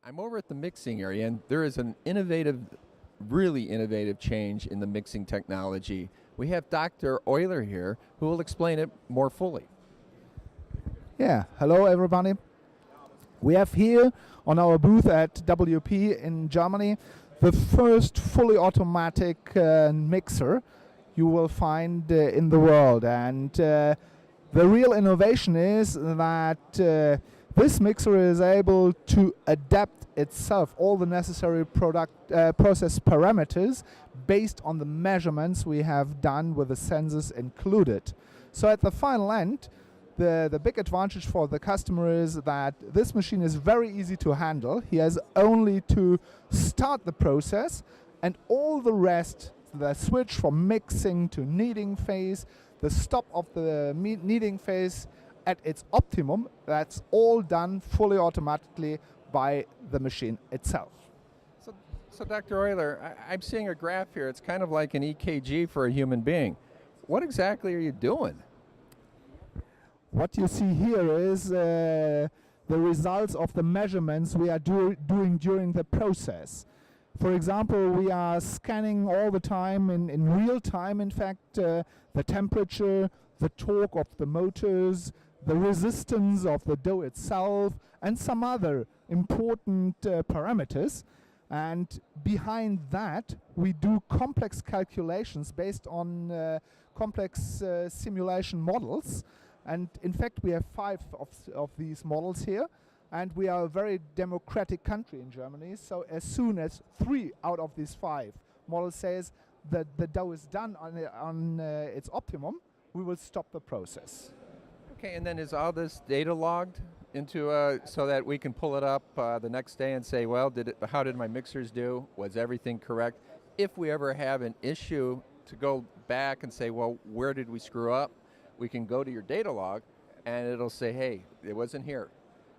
I'm over at the mixing area, and there is an innovative, really innovative change in the mixing technology. We have Dr. Euler here who will explain it more fully. Yeah, hello everybody. We have here on our booth at WP in Germany the first fully automatic mixer you will find in the world. And the real innovation is that this mixer is able to adapt itself all the necessary process parameters based on the measurements we have done with the sensors included. So at the final end, the big advantage for the customer is that this machine is very easy to handle. He has only to start the process, and all the rest, the switch from mixing to kneading phase, the stop of the kneading phase at its optimum, that's all done fully automatically by the machine itself. So Dr. Euler, I'm seeing a graph here. It's kind of like an EKG for a human being. What exactly are you doing? What you see here is the results of the measurements we are doing during the process. For example, we are scanning all the time, in real time, in fact, the temperature, the torque of the motors, the resistance of the dough itself, and some other important parameters. And behind that, we do complex calculations based on complex simulation models. And in fact, we have 5 of these models here, and we are a very democratic country in Germany. So as soon as 3 out of these 5 models says that the dough is done on its optimum, we will stop the process. Okay, and then is all this data logged into so that we can pull it up the next day and say, well, how did my mixers do? Was everything correct? If we ever have an issue, to go back and say, well, where did we screw up? We can go to your data log, and it'll say, hey, it wasn't here.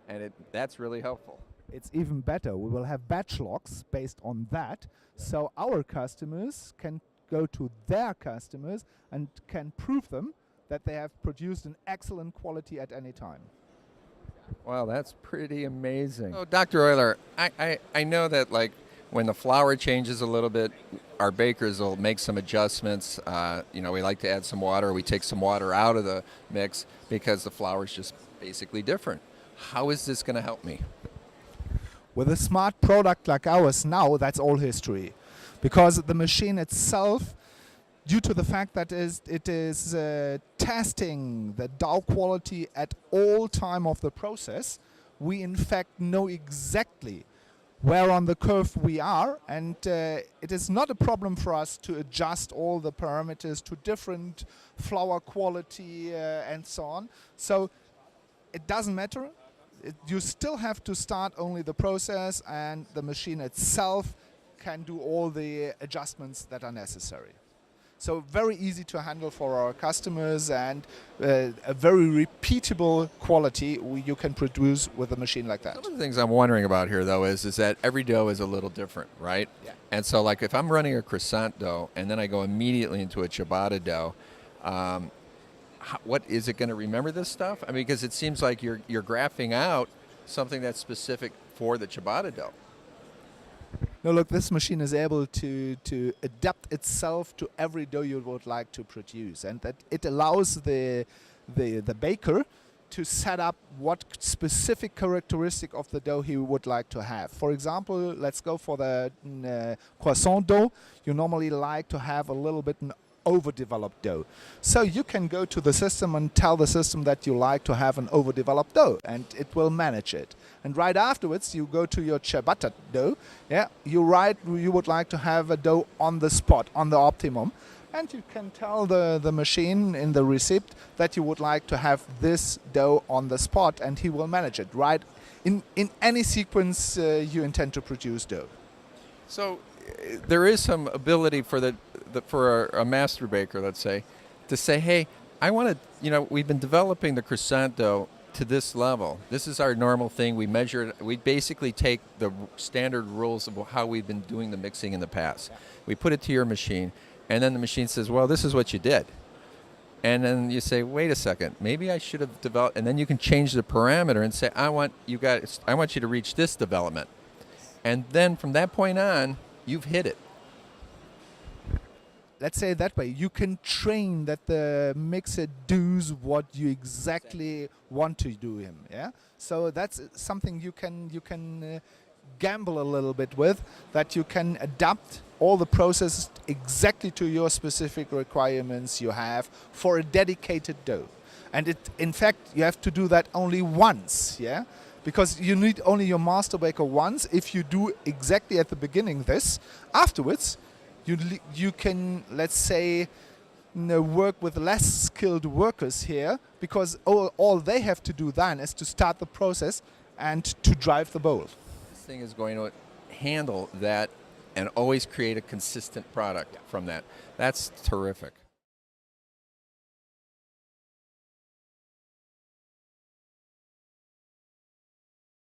And that's really helpful. It's even better. We will have batch logs based on that, so our customers can go to their customers and can prove them that they have produced an excellent quality at any time. Wow, that's pretty amazing. So, Dr. Euler, I know that like when the flour changes a little bit, our bakers will make some adjustments. We like to add some water. We take some water out of the mix because the flour is just basically different. How is this going to help me? With a smart product like ours now, that's all history. Because the machine itself, due to the fact that it is testing the dough quality at all time of the process, we in fact know exactly where on the curve we are, and it is not a problem for us to adjust all the parameters to different flour quality and so on. So it doesn't matter. You still have to start only the process, and the machine itself can do all the adjustments that are necessary. So very easy to handle for our customers, and a very repeatable quality you can produce with a machine like that. Some of the things I'm wondering about here, though, is that every dough is a little different, right? Yeah. And so, like, if I'm running a croissant dough and then I go immediately into a ciabatta dough, what is it going to remember this stuff? I mean, because it seems like you're graphing out something that's specific for the ciabatta dough. No, look, this machine is able to adapt itself to every dough you would like to produce, and that it allows the baker to set up what specific characteristic of the dough he would like to have. For example, let's go for the croissant dough. You normally like to have a little bit an overdeveloped dough. So you can go to the system and tell the system that you like to have an overdeveloped dough, and it will manage it. And right afterwards, you go to your ciabatta dough. Yeah, you would like to have a dough on the spot, on the optimum, and you can tell the machine in the receipt that you would like to have this dough on the spot, and he will manage it right in any sequence you intend to produce dough. So there is some ability for for a master baker, let's say, to say, hey, I want to, we've been developing the croissant dough to this level. This is our normal thing. We measure it. We basically take the standard rules of how we've been doing the mixing in the past. We put it to your machine, and then the machine says, well, this is what you did. And then you say, wait a second, maybe I should have developed, and then you can change the parameter and say, I want you to reach this development. And then from that point on, you've hit it. Let's say it that way. You can train that the mixer does what you exactly want to do him. Yeah. So that's something you can gamble a little bit with. That you can adapt all the processes exactly to your specific requirements you have for a dedicated dough. And in fact, you have to do that only once. Yeah. Because you need only your master baker once. If you do exactly at the beginning this, afterwards, you can, let's say, work with less skilled workers here, because all they have to do then is to start the process and to drive the bowl. This thing is going to handle that and always create a consistent product from that. That's terrific.